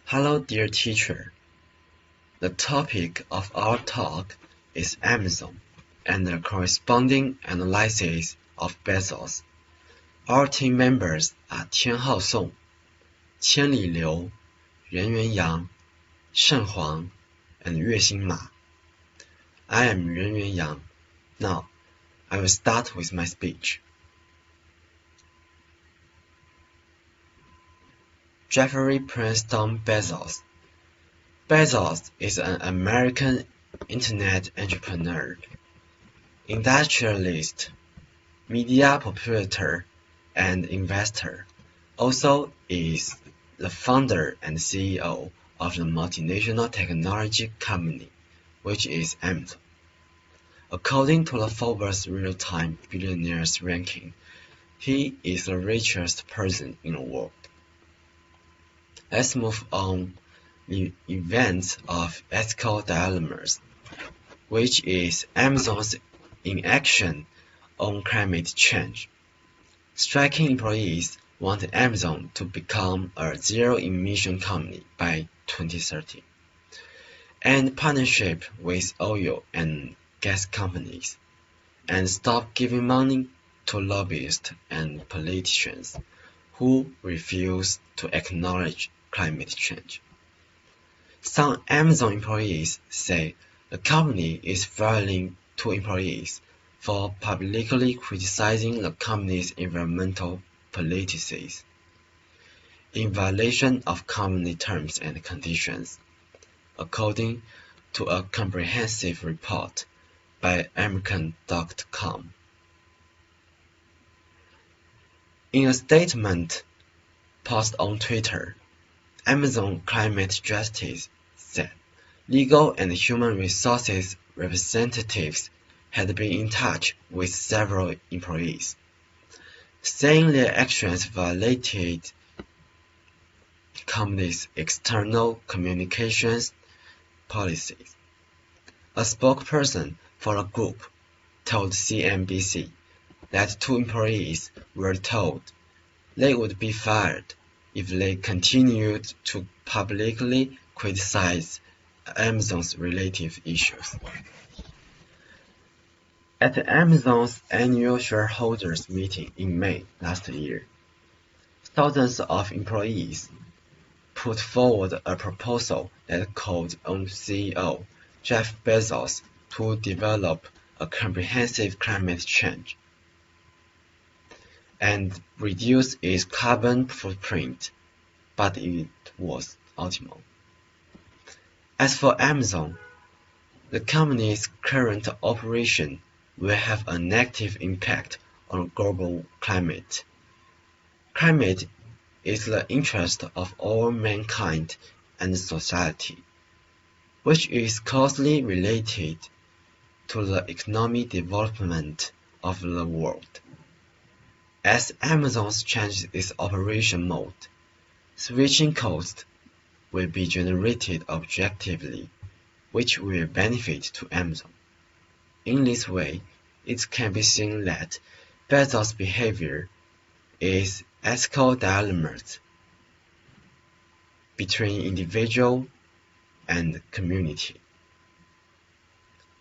Hello, dear teacher. The topic of our talk is Amazon and the corresponding analysis of Bezos. Our team members are 天浩宋、千里刘、袁元阳、盛黄, and 月星马. I am Yuan Yuanyang. Now, I will start with my speech. Jeffrey Preston Bezos. Bezos is an American internet entrepreneur, industrialist, media proprietor, and investor. Also is the founder and CEO of the multinational technology company, which is Amazon. According to the Forbes Real-Time Billionaires ranking, he is the richest person in the world. Let's move on the events of ethical dilemmas, which is Amazon's inaction on climate change. Striking employees want Amazon to become a zero-emission company by 2030, end partnership with oil and gas companies, and stop giving money to lobbyists and politicians who refuse to acknowledge climate change. Some Amazon employees say the company is firing two employees for publicly criticizing the company's environmental policies, in violation of company terms and conditions, according to a comprehensive report by American.com. In a statement posted on Twitter, Amazon Climate Justice said legal and human resources representatives had been in touch with several employees, saying their actions violated company's external communications policies. A spokesperson for the group told CNBC that two employees were told they would be fired if they continued to publicly criticize Amazon's related issues. At Amazon's annual shareholders meeting in May last year, thousands of employees put forward a proposal that called on CEO Jeff Bezos to develop a comprehensive climate change and reduce its carbon footprint, but it was ultimal. As for Amazon, the company's current operation will have a negative impact on global climate. Climate is the interest of all mankind and society, which is closely related to the economic development of the world. As Amazon changes its operation mode, switching costs will be generated objectively, which will benefit to Amazon. In this way, it can be seen that Bezos' behavior is ethical dilemmas between individual and community.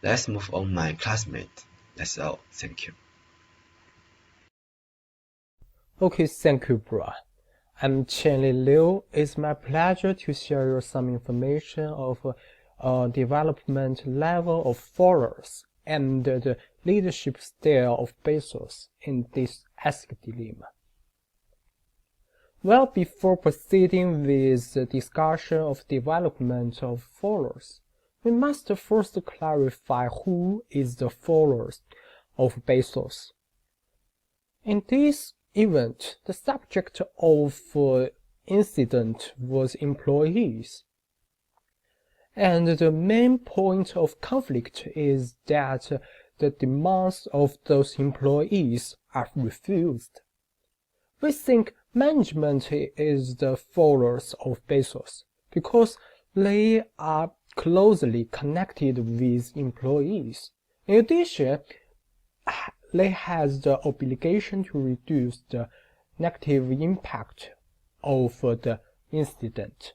Let's move on, my classmate. That's all. Thank you. Okay, thank you, bro. I'm Qianli Liu. It's my pleasure to share some information of development level of followers and the leadership style of Bezos in this ethical dilemma. Well, before proceeding with the discussion of development of followers, we must first clarify who is the followers of Bezos. In this event, the subject of incident was employees. And the main point of conflict is that the demands of those employees are refused. We think management is the followers of Bezos because they are closely connected with employees. In addition, they have the obligation to reduce the negative impact of the incident.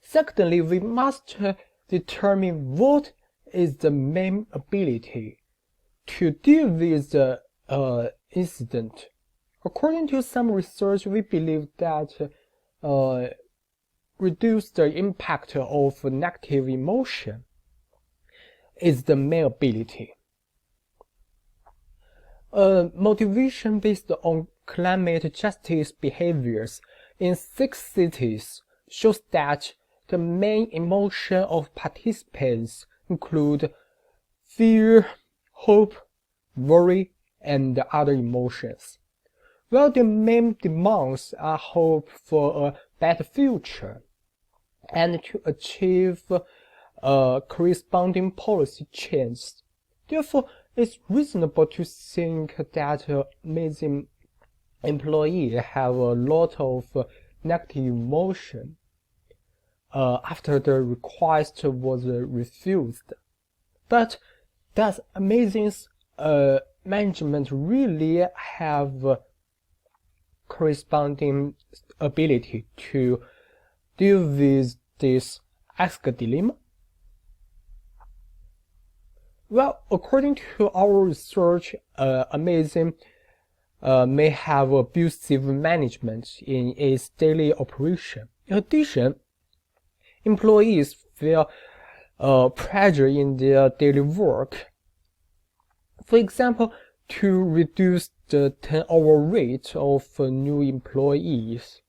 Secondly, we must determine what is the main ability to deal with the incident. According to some research, we believe that reduce the impact of negative emotion is the main ability. Motivation based on climate justice behaviors in 6 cities shows that the main emotion of participants include fear, hope, worry, and other emotions. While the main demands are hope for a better future and to achieve corresponding policy change. Therefore, it's reasonable to think that amazing employees have a lot of negative emotion after the request was refused. But does Amazing's management really have corresponding ability to deal with this ask dilemma? Well, according to our research, Amazing may have abusive management in its daily operation. In addition, employees feel pressure in their daily work. For example, to reduce the turnover rate of new employees,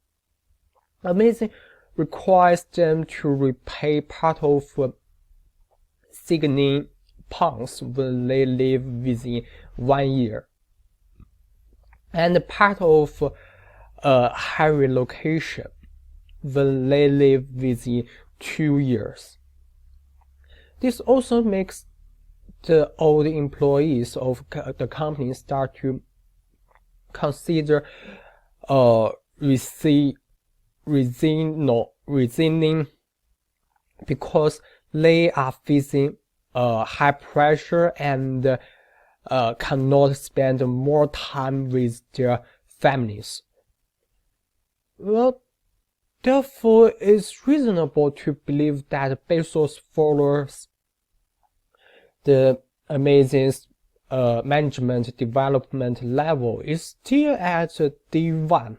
Amazing requires them to repay part of signing bonus when they leave within 1 year, and part of high relocation when they leave within 2 years. This also makes the old employees of the company start to consider resigning because they are facing high pressure and cannot spend more time with their families. Well, therefore, it's reasonable to believe that Bezos follows the Amazing management development level is still at D1.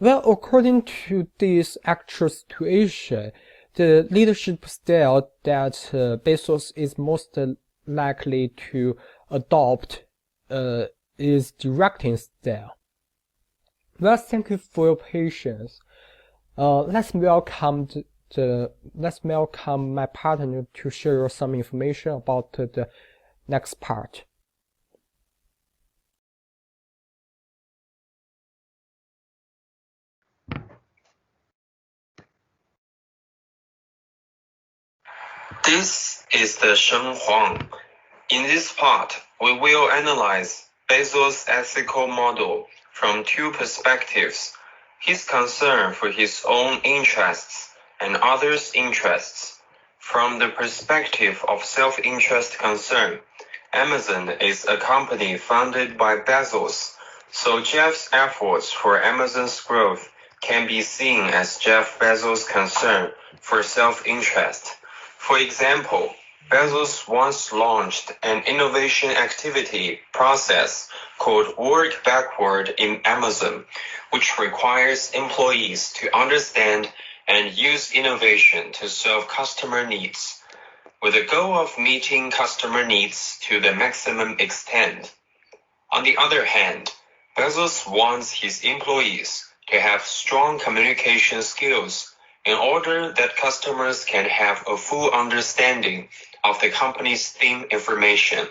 Well, according to this actual situation, the leadership style that Bezos is most likely to adopt is directing style. Well, thank you for your patience. Let's welcome my partner to share some information about the next part. This is the Shen Huang. In this part, we will analyze Bezos' ethical model from 2 perspectives: his concern for his own interests and others' interests. From the perspective of self-interest concern, Amazon is a company founded by Bezos, so Jeff's efforts for Amazon's growth can be seen as Jeff Bezos' concern for self-interest. For example, Bezos once launched an innovation activity process called Work Backward in Amazon, which requires employees to understand and use innovation to solve customer needs, with the goal of meeting customer needs to the maximum extent. On the other hand, Bezos wants his employees to have strong communication skills in order that customers can have a full understanding of the company's theme information.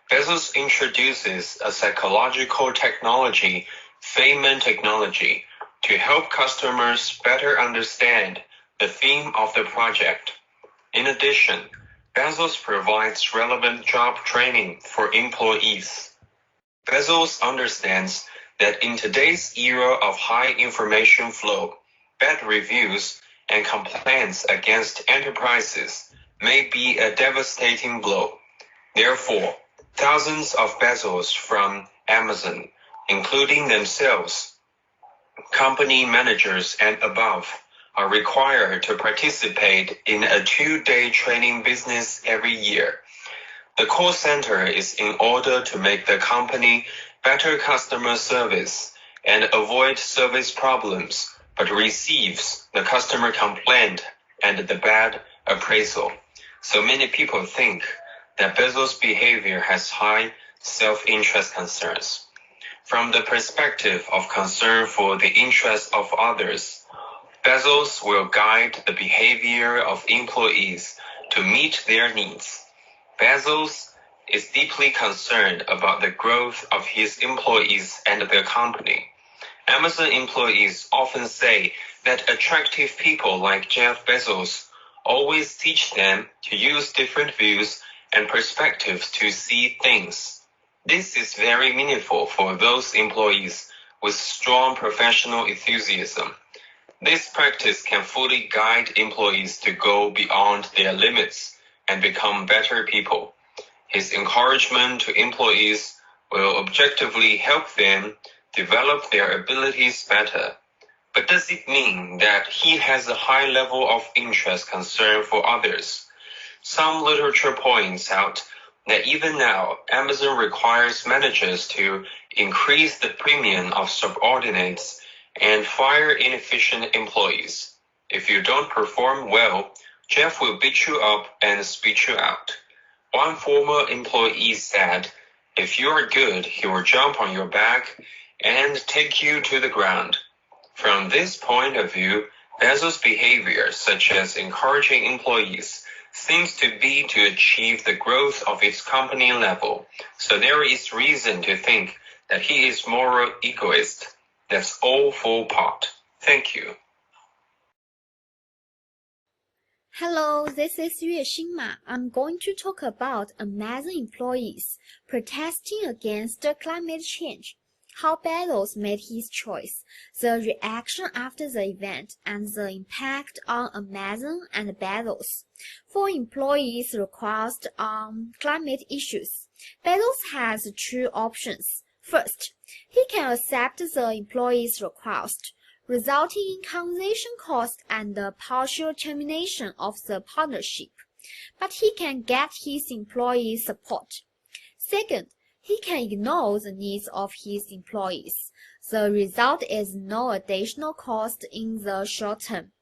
Bezos introduces a psychological technology, Feynman technology, to help customers better understand the theme of the project. In addition, Bezos provides relevant job training for employees. Bezos understands that in today's era of high information flow, bad reviews and complaints against enterprises may be a devastating blow. Therefore, thousands of Bezos from Amazon, including themselves, company managers and above, are required to participate in a 2-day training business every year. The call center is in order to make the company better customer service and avoid service problems, but receives the customer complaint and the bad appraisal. So many people think that Bezos' behavior has high self-interest concerns. From the perspective of concern for the interests of others, Bezos will guide the behavior of employees to meet their needs. Bezos is deeply concerned about the growth of his employees and the company. Amazon employees often say that attractive people like Jeff Bezos always teach them to use different views and perspectives to see things. This is very meaningful for those employees with strong professional enthusiasm. This practice can fully guide employees to go beyond their limits and become better people. His encouragement to employees will objectively help them develop their abilities better. But does it mean that he has a high level of interest concern for others? Some literature points out that even now, Amazon requires managers to increase the premium of subordinates and fire inefficient employees. If you don't perform well, Jeff will beat you up and spit you out. One former employee said, if you are good, he will jump on your back and take you to the ground. From this point of view, Bezos' behavior, such as encouraging employees, seems to be to achieve the growth of its company level. So there is reason to think that he is moral egoist. That's all full part. Thank you. Hello, this is Yue Xingma. I'm going to talk about Amazon employees protesting against climate change, how Bezos made his choice, the reaction after the event, and the impact on Amazon and Bezos. For employees' request on climate issues, Bezos has two options. First, he can accept the employee's request, resulting in compensation costs and the partial termination of the partnership, but he can get his employees' support. Second, he can ignore the needs of his employees. The result is no additional cost in the short term.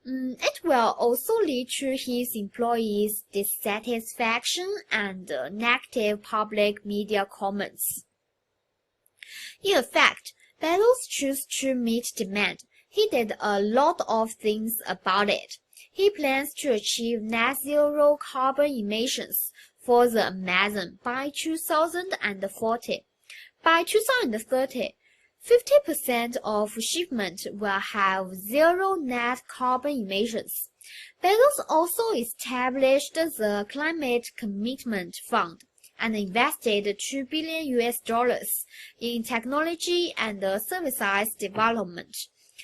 It will also lead to his employees' dissatisfaction and negative public media comments. In effect, Bezos chose to meet demand. He did a lot of things about it. He plans to achieve net zero carbon emissions for the Amazon by 2040. By 2030, 50% of shipments will have zero net carbon emissions. Bezos also established the Climate Commitment Fund and invested $2 billion in technology and services development.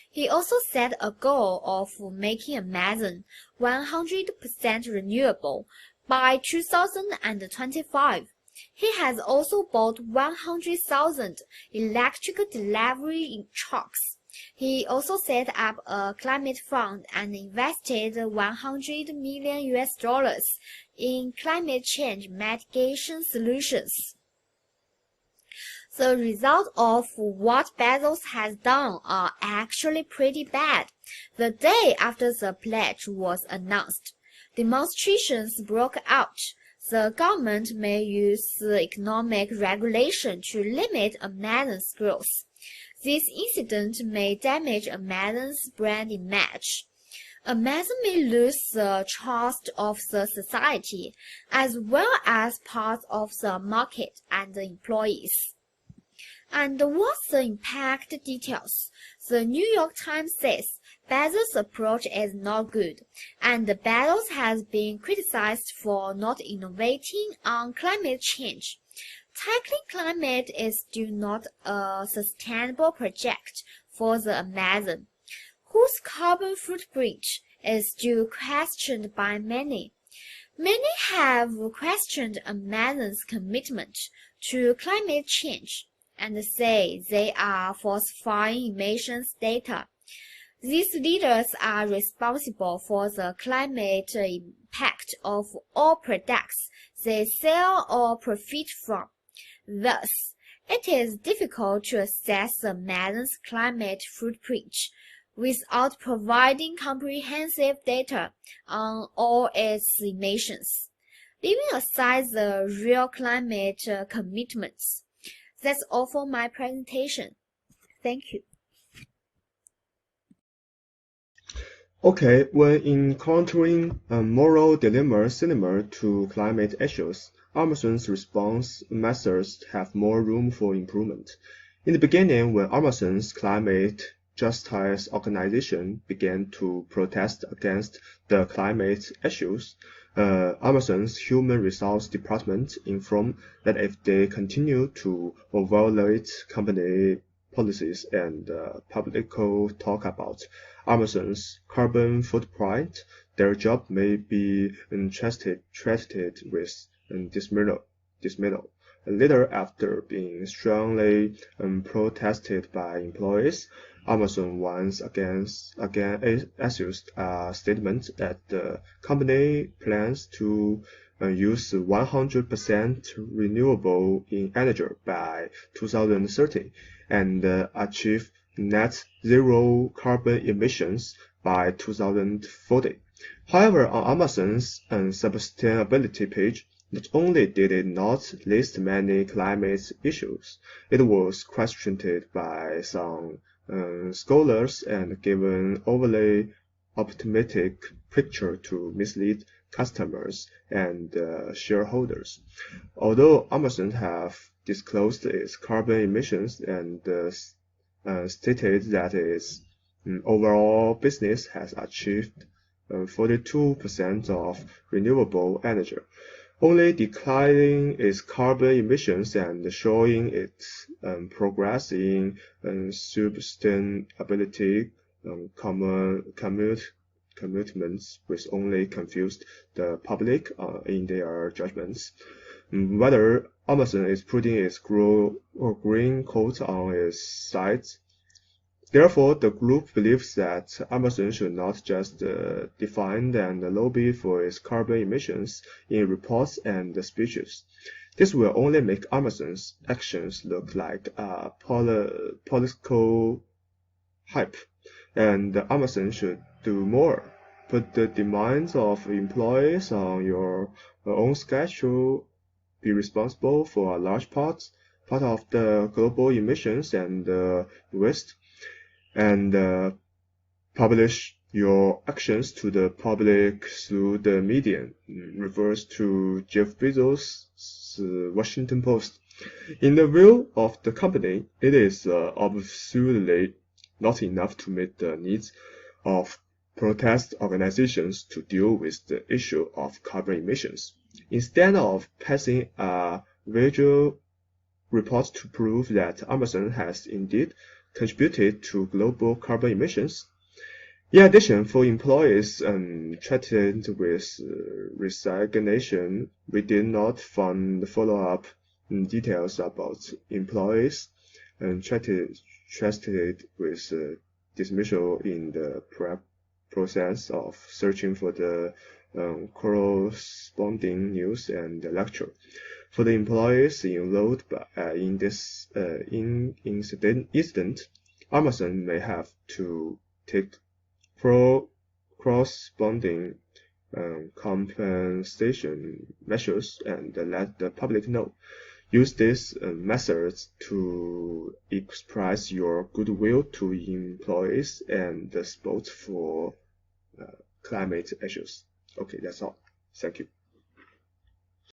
He also set a goal of making Amazon 100% renewable by 2025. He has also bought 100,000 electric delivery trucks. He also set up a climate fund and invested $100 million in climate change mitigation solutions. The results of what Bezos has done are actually pretty bad. The day after the pledge was announced, demonstrations broke out. The government may use economic regulation to limit Amazon's growth. This incident may damage Amazon's brand image. Amazon may lose the trust of the society as well as part of the market and the employees. And what's the impact details? The New York Times says Bezos' approach is not good, and Bezos has been criticized for not innovating on climate change. Tackling climate is still not a sustainable project for the Amazon, whose carbon footprint is still questioned by many. Many have questioned Amazon's commitment to climate change and say they are falsifying emissions data. These leaders are responsible for the climate impact of all products they sell or profit from. Thus, it is difficult to assess Amazon's climate footprint without providing comprehensive data on all its emissions. Leaving aside the real climate commitments. That's all for my presentation. Thank you. Okay, when encountering a moral dilemma similar to climate issues, Amazon's response methods have more room for improvement. In the beginning, when Amazon's climate justice organization began to protest against the climate issues, Amazon's human resource department informed that if they continue to violate company policies and publicly talk about Amazon's carbon footprint, their job may be treated with dismissal. Later, after being strongly protested by employees, Amazon once again issued a statement that the company plans to use 100% renewable energy by 2030 and achieve net zero carbon emissions by 2040. However, on Amazon's sustainability page, not only did it not list many climate issues, it was questioned by some scholars and given overly optimistic picture to mislead customers and shareholders. Although Amazon have disclosed its carbon emissions and stated that its overall business has achieved 42% of renewable energy, only declining its carbon emissions and showing its progress in sustainability commitments which only confused the public in their judgments. Whether Amazon is putting its green coat on its sites. Therefore, the group believes that Amazon should not just define and lobby for its carbon emissions in reports and speeches. This will only make Amazon's actions look like a political hype, and Amazon should do more. Put the demands of employees on your own schedule, be responsible for a large part of the global emissions and waste, and publish your actions to the public through the media, refers to Jeff Bezos' Washington Post. In the view of the company, it is obviously not enough to meet the needs of protest organizations to deal with the issue of carbon emissions. Instead of passing a visual report to prove that Amazon has indeed contributed to global carbon emissions. In addition, for employees threatened with resignation, we did not find follow-up details about employees threatened with dismissal in the process of searching for the corresponding news and lecture. For the employees involved in this incident, Amazon may have to take corresponding compensation measures and let the public know. Use these methods to express your goodwill to employees and support for climate issues. Okay, that's all. Thank you.